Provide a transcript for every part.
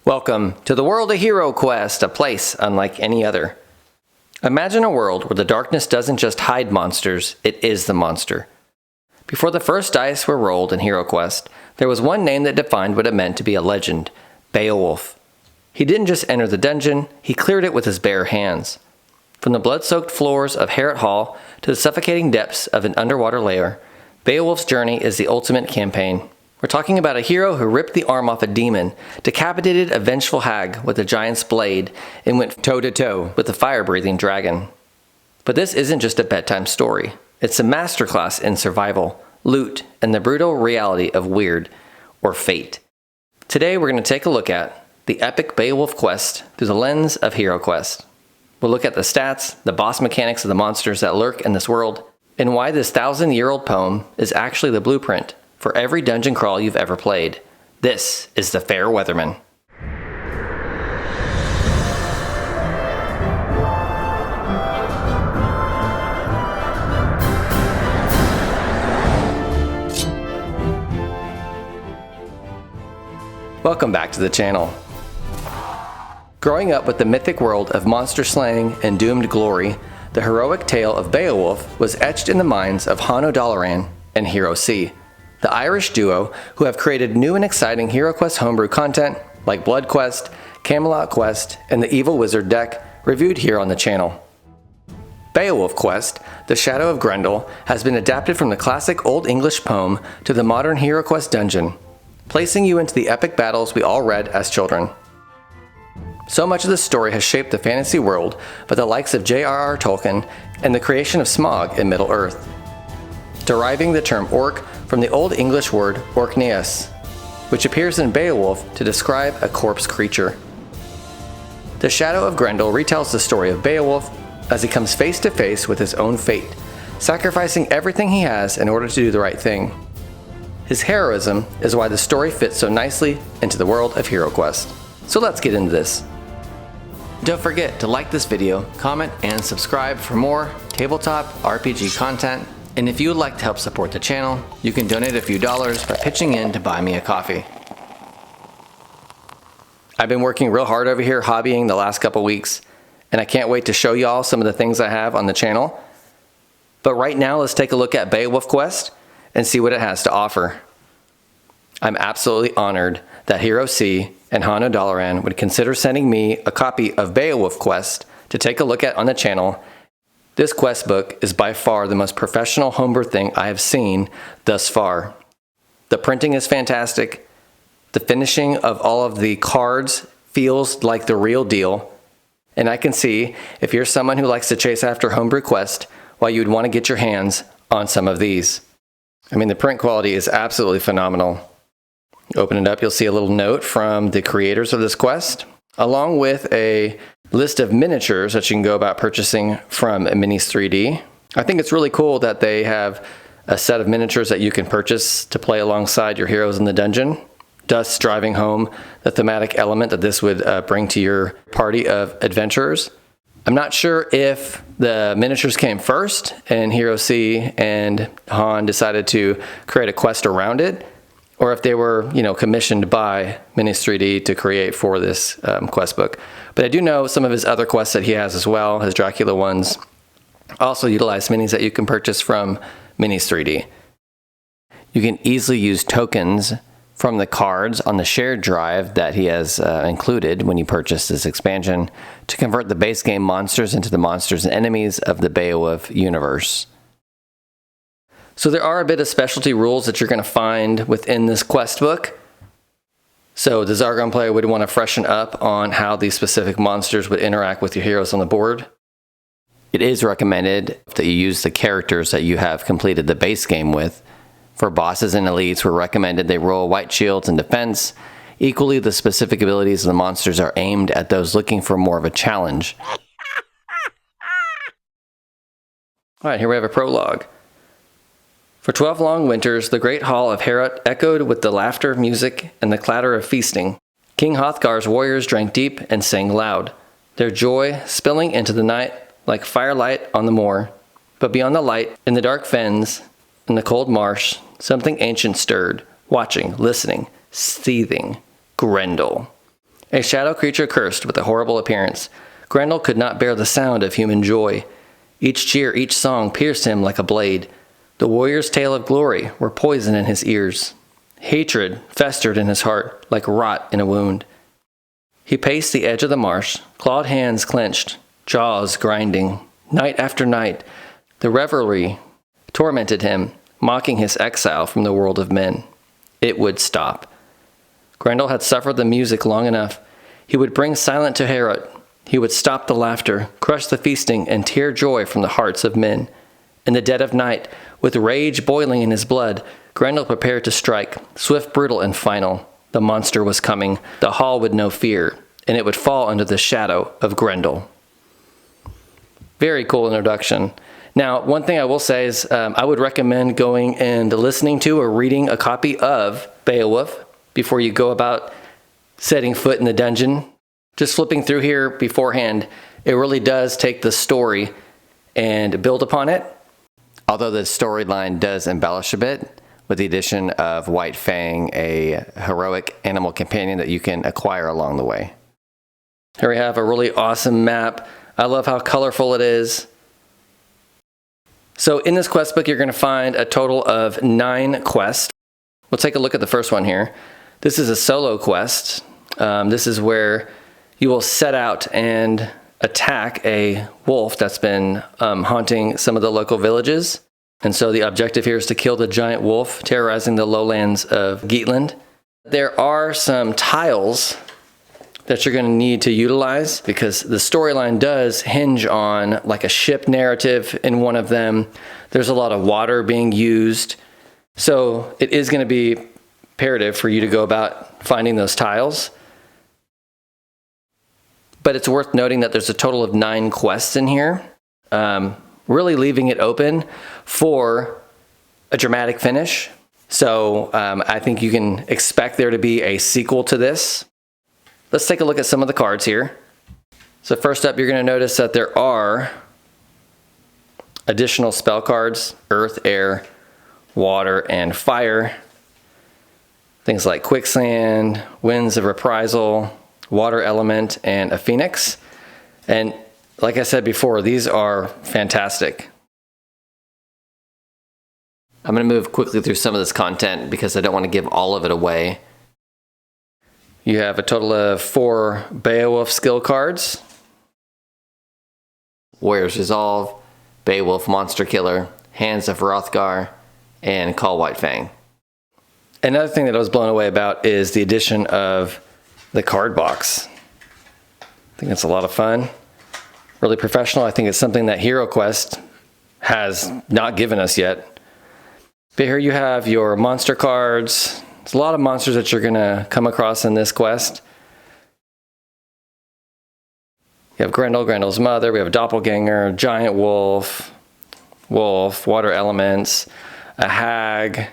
Welcome to the world of HeroQuest, a place unlike any other. Imagine a world where the darkness doesn't just hide monsters, it is the monster. Before the first dice were rolled in HeroQuest, there was one name that defined what it meant to be a legend: Beowulf. He didn't just enter the dungeon, he cleared it with his bare hands. From the blood-soaked floors of Heorot Hall to the suffocating depths of an underwater lair, Beowulf's journey is the ultimate campaign. We're talking about a hero who ripped the arm off a demon, decapitated a vengeful hag with a giant's blade, and went toe-to-toe with a fire-breathing dragon. But this isn't just a bedtime story. It's a masterclass in survival, loot, and the brutal reality of weird, or fate. Today we're going to take a look at the epic Beowulf Quest through the lens of HeroQuest. We'll look at the stats, the boss mechanics of the monsters that lurk in this world, and why this 1,000-year-old poem is actually the blueprint for every dungeon crawl you've ever played. This is the Fair Weatherman. Welcome back to the channel. Growing up with the mythic world of monster slaying and doomed glory, the heroic tale of Beowulf was etched in the minds of Hanno Dallaran and Hero C, the Irish duo who have created new and exciting HeroQuest homebrew content like Blood Quest, Camelot Quest, and the Evil Wizard deck reviewed here on the channel. Beowulf Quest, the Shadow of Grendel, has been adapted from the classic Old English poem to the modern HeroQuest dungeon, placing you into the epic battles we all read as children. So much of the story has shaped the fantasy world by the likes of J.R.R. Tolkien and the creation of Smaug in Middle-earth, deriving the term orc from the Old English word orkneus, which appears in Beowulf to describe a corpse creature. The Shadow of Grendel retells the story of Beowulf as he comes face to face with his own fate, sacrificing everything he has in order to do the right thing. His heroism is why the story fits so nicely into the world of HeroQuest. So let's get into this. Don't forget to like this video, comment, and subscribe for more tabletop RPG content. And if you would like to help support the channel, you can donate a few dollars by pitching in to buy me a coffee. I've been working real hard over here hobbying the last couple weeks, and I can't wait to show y'all some of the things I have on the channel. But right now, let's take a look at Beowulf Quest and see what it has to offer. I'm absolutely honored that Hero C and Hanno Dallaran would consider sending me a copy of Beowulf Quest to take a look at on the channel. This quest book is by far the most professional homebrew thing I have seen thus far. The printing is fantastic. The finishing of all of the cards feels like the real deal. And I can see if you're someone who likes to chase after homebrew quest, why you'd want to get your hands on some of these. I mean, the print quality is absolutely phenomenal. Open it up, you'll see a little note from the creators of this quest, along with a list of miniatures that you can go about purchasing from Minis 3D. I think it's really cool that they have a set of miniatures that you can purchase to play alongside your heroes in the dungeon, thus driving home the thematic element that this would bring to your party of adventurers. I'm not sure if the miniatures came first and Hero C and Han decided to create a quest around it, or if they were, commissioned by Minis 3D to create for this quest book. But I do know some of his other quests that he has as well, his Dracula ones, also utilize minis that you can purchase from Minis 3D. You can easily use tokens from the cards on the shared drive that he has included when you purchase this expansion to convert the base game monsters into the monsters and enemies of the Beowulf universe. So there are a bit of specialty rules that you're going to find within this quest book. So the Zargon player would want to freshen up on how these specific monsters would interact with your heroes on the board. It is recommended that you use the characters that you have completed the base game with. For bosses and elites, we're recommended they roll white shields in defense. Equally, the specific abilities of the monsters are aimed at those looking for more of a challenge. Alright, here we have a prologue. For 12 long winters, the great hall of Heorot echoed with the laughter, music, and the clatter of feasting. King Hrothgar's warriors drank deep and sang loud, their joy spilling into the night like firelight on the moor. But beyond the light, in the dark fens, in the cold marsh, something ancient stirred, watching, listening, seething. Grendel. A shadow creature cursed with a horrible appearance. Grendel could not bear the sound of human joy. Each cheer, each song pierced him like a blade. The warrior's tale of glory were poison in his ears. Hatred festered in his heart like rot in a wound. He paced the edge of the marsh, clawed hands clenched, jaws grinding. Night after night, the revelry tormented him, mocking his exile from the world of men. It would stop. Grendel had suffered the music long enough. He would bring silence to Heorot. He would stop the laughter, crush the feasting, and tear joy from the hearts of men. In the dead of night, with rage boiling in his blood, Grendel prepared to strike, swift, brutal, and final. The monster was coming. The hall would know fear, and it would fall under the shadow of Grendel. Very cool introduction. Now, one thing I will say is I would recommend going and listening to or reading a copy of Beowulf before you go about setting foot in the dungeon. Just flipping through here beforehand, it really does take the story and build upon it. Although the storyline does embellish a bit with the addition of White Fang, a heroic animal companion that you can acquire along the way. Here we have a really awesome map. I love how colorful it is. So in this quest book, you're going to find a total of 9 quests. We'll take a look at the first one here. This is a solo quest. This is where you will set out and attack a wolf that's been haunting some of the local villages. And so the objective here is to kill the giant wolf terrorizing the lowlands of Geatland. There are some tiles that you're going to need to utilize because the storyline does hinge on like a ship narrative in one of them. There's a lot of water being used. So it is going to be imperative for you to go about finding those tiles. But it's worth noting that there's a total of 9 quests in here, really leaving it open for a dramatic finish. So I think you can expect there to be a sequel to this. Let's take a look at some of the cards here. So first up, you're going to notice that there are additional spell cards: earth, air, water, and fire. Things like quicksand, winds of reprisal, water element, and a phoenix. And like I said before, these are fantastic. I'm going to move quickly through some of this content because I don't want to give all of it away. You have a total of 4 Beowulf skill cards: Warrior's Resolve, Beowulf Monster Killer, Hands of Hrothgar, and Call White Fang. Another thing that I was blown away about is the addition of the card box. I think it's a lot of fun. Really professional. I think it's something that HeroQuest has not given us yet. But here you have your monster cards. There's a lot of monsters that you're going to come across in this quest. You have Grendel, Grendel's mother. We have a doppelganger, giant wolf, water elements, a hag.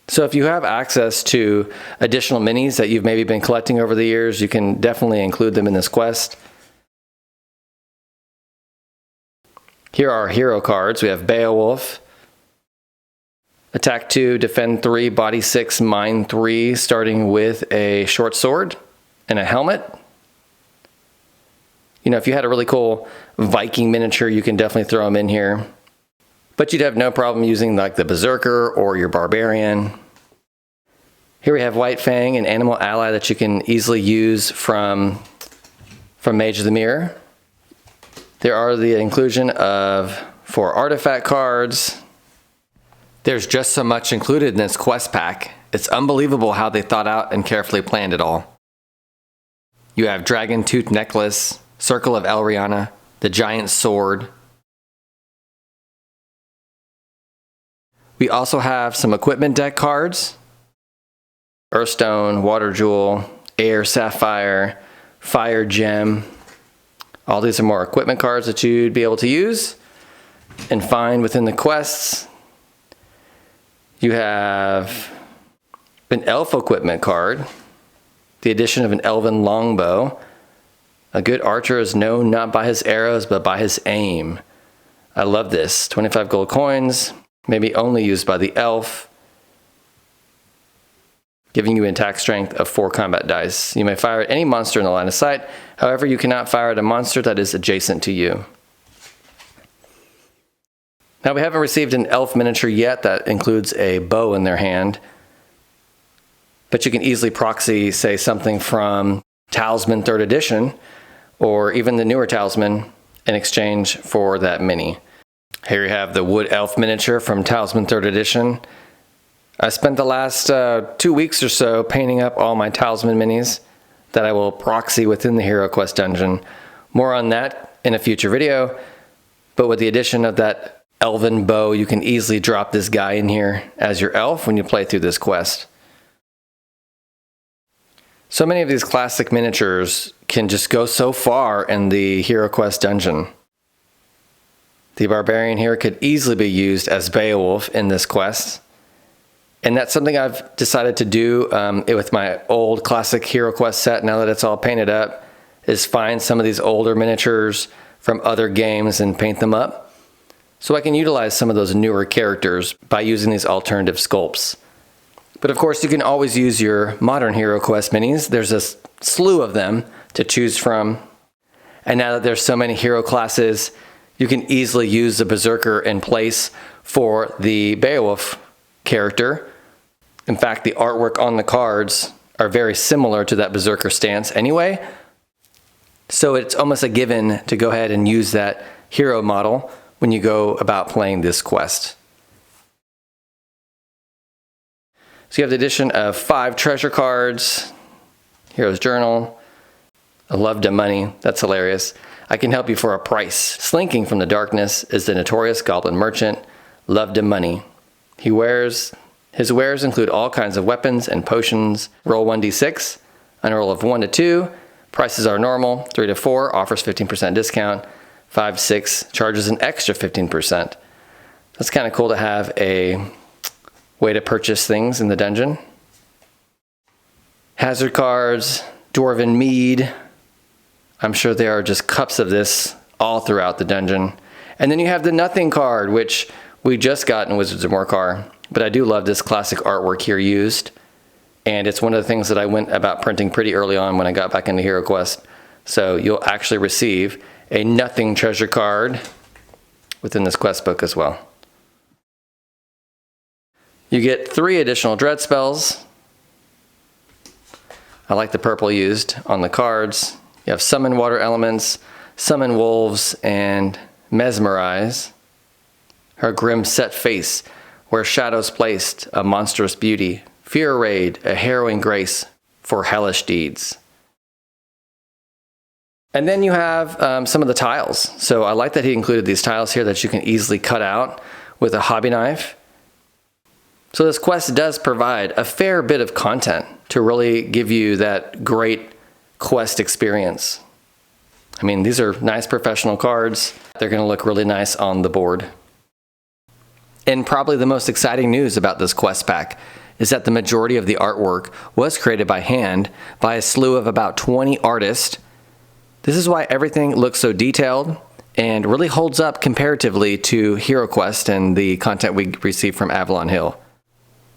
So if you have access to additional minis that you've maybe been collecting over the years, you can definitely include them in this quest. Here are hero cards. We have Beowulf. Attack 2, defend 3, body 6, mind 3, starting with a short sword and a helmet. You know, if you had a really cool Viking miniature, you can definitely throw them in here. But you'd have no problem using like the Berserker or your Barbarian. Here we have White Fang, an animal ally that you can easily use from Mage of the Mirror. There are the inclusion of 4 artifact cards. There's just so much included in this quest pack. It's unbelievable how they thought out and carefully planned it all. You have Dragon Tooth Necklace, Circle of Elriana, the Giant Sword. We also have some equipment deck cards: Earthstone, Water Jewel, Air Sapphire, Fire Gem. All these are more equipment cards that you'd be able to use and find within the quests. You have an elf equipment card, the addition of an elven longbow. A good archer is known not by his arrows, but by his aim. I love this. 25 gold coins, maybe only used by the elf. giving you an attack strength of 4 combat dice. You may fire at any monster in the line of sight. However, you cannot fire at a monster that is adjacent to you. Now, we haven't received an elf miniature yet that includes a bow in their hand, but you can easily proxy, say, something from Talisman 3rd Edition, or even the newer Talisman, in exchange for that mini. Here you have the Wood Elf miniature from Talisman 3rd Edition. I spent the last 2 weeks or so painting up all my Talisman minis that I will proxy within the HeroQuest dungeon. More on that in a future video, but with the addition of that elven bow, you can easily drop this guy in here as your elf when you play through this quest. So many of these classic miniatures can just go so far in the HeroQuest dungeon. The barbarian here could easily be used as Beowulf in this quest. And that's something I've decided to do with my old classic HeroQuest set, now that it's all painted up, is find some of these older miniatures from other games and paint them up. So I can utilize some of those newer characters by using these alternative sculpts. But of course, you can always use your modern HeroQuest minis. There's a slew of them to choose from. And now that there's so many hero classes, you can easily use the Berserker in place for the Beowulf character. In fact, the artwork on the cards are very similar to that Berserker stance anyway. So it's almost a given to go ahead and use that hero model when you go about playing this quest. So you have the addition of 5 treasure cards, Hero's Journal, a love to money, that's hilarious. I can help you for a price. Slinking from the darkness is the notorious goblin merchant, love to money. His wares include all kinds of weapons and potions. Roll 1d6, on a roll of 1 to 2, prices are normal, 3 to 4 offers 15% discount, 5 to 6 charges an extra 15%. That's kind of cool to have a way to purchase things in the dungeon. Hazard cards, Dwarven Mead. I'm sure there are just cups of this all throughout the dungeon. And then you have the Nothing card, which we just got in Wizards of Morcar. But I do love this classic artwork here used. And it's one of the things that I went about printing pretty early on when I got back into HeroQuest. So you'll actually receive a Nothing treasure card within this quest book as well. You get 3 additional dread spells. I like the purple used on the cards. You have Summon Water Elements, Summon Wolves, and Mesmerize. Her grim set face, where shadows placed, a monstrous beauty, fear arrayed, a harrowing grace for hellish deeds. And then you have some of the tiles. So I like that he included these tiles here that you can easily cut out with a hobby knife. So this quest does provide a fair bit of content to really give you that great quest experience. I mean, these are nice professional cards. They're going to look really nice on the board. And probably the most exciting news about this quest pack is that the majority of the artwork was created by hand by a slew of about 20 artists. This is why everything looks so detailed and really holds up comparatively to HeroQuest and the content we receive from Avalon Hill.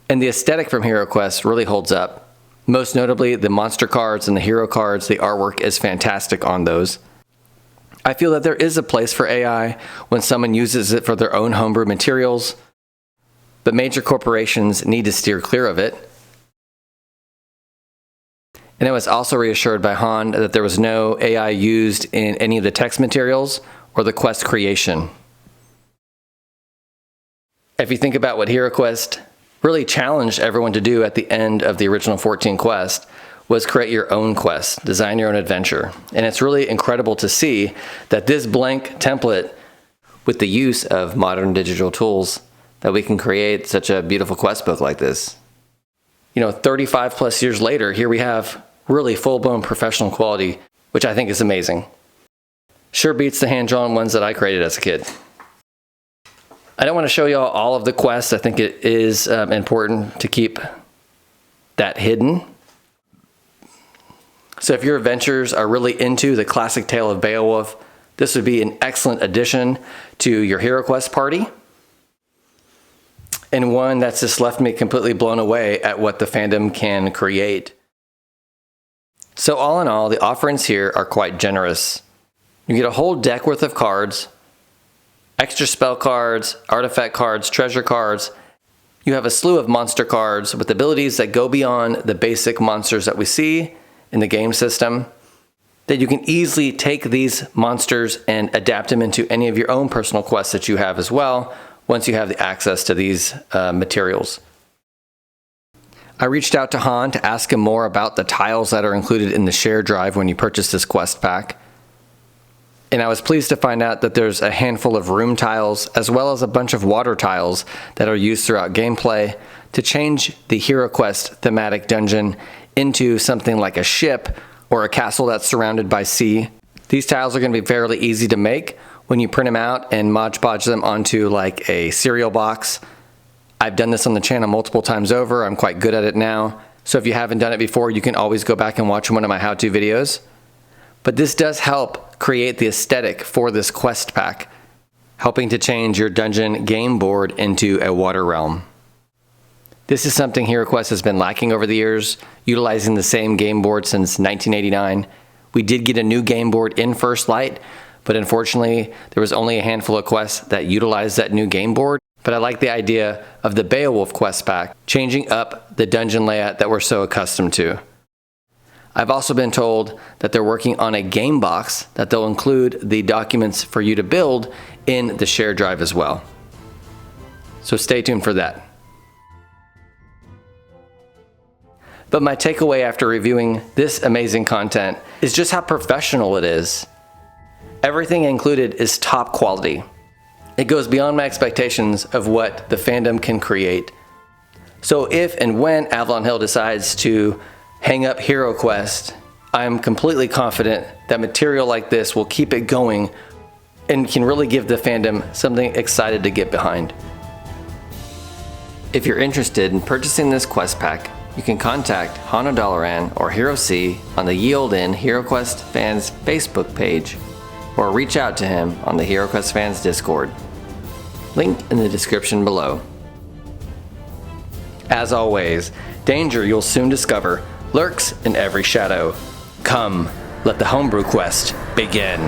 And the aesthetic from HeroQuest really holds up. Most notably, the monster cards and the hero cards, the artwork is fantastic on those. I feel that there is a place for AI when someone uses it for their own homebrew materials, but major corporations need to steer clear of it. And I was also reassured by Han that there was no AI used in any of the text materials or the quest creation. If you think about what HeroQuest really challenged everyone to do at the end of the original 14 quest, was create your own quest, design your own adventure. And it's really incredible to see that this blank template, with the use of modern digital tools, that we can create such a beautiful quest book like this. You know, 35 plus years later, here we have really full-blown professional quality, which I think is amazing. Sure beats the hand-drawn ones that I created as a kid. I don't want to show you all of the quests. I think it is important to keep that hidden. So if your adventures are really into the classic tale of Beowulf, this would be an excellent addition to your HeroQuest party. and one that's just left me completely blown away at what the fandom can create. So all in all, the offerings here are quite generous. You get a whole deck worth of cards, extra spell cards, artifact cards, treasure cards. You have a slew of monster cards with abilities that go beyond the basic monsters that we see in the game system, that you can easily take these monsters and adapt them into any of your own personal quests that you have as well, once you have the access to these materials. I reached out to Han to ask him more about the tiles that are included in the share drive when you purchase this quest pack. And I was pleased to find out that there's a handful of room tiles as well as a bunch of water tiles that are used throughout gameplay to change the HeroQuest thematic dungeon into something like a ship or a castle that's surrounded by sea. These tiles are going to be fairly easy to make when you print them out and Mod Podge them onto like a cereal box. I've done this on the channel multiple times over. I'm quite good at it now. So if you haven't done it before, you can always go back and watch one of my how-to videos. But this does help create the aesthetic for this quest pack, helping to change your dungeon game board into a water realm. This is something HeroQuest has been lacking over the years, utilizing the same game board since 1989. We did get a new game board in First Light, but unfortunately there was only a handful of quests that utilized that new game board. But I like the idea of the Beowulf Quest pack, changing up the dungeon layout that we're so accustomed to. I've also been told that they're working on a game box that they'll include the documents for you to build in the share drive as well. So stay tuned for that. But my takeaway after reviewing this amazing content is just how professional it is. Everything included is top quality. It goes beyond my expectations of what the fandom can create. So if and when Avalon Hill decides to hang up HeroQuest, I'm completely confident that material like this will keep it going and can really give the fandom something excited to get behind. If you're interested in purchasing this quest pack, you can contact Han O'Dollaran or Hero C on the Ye Olde Inn HeroQuest Fans Facebook page, or reach out to him on the HeroQuest Fans Discord. Linked in the description below. As always, danger you'll soon discover lurks in every shadow. Come, let the homebrew quest begin.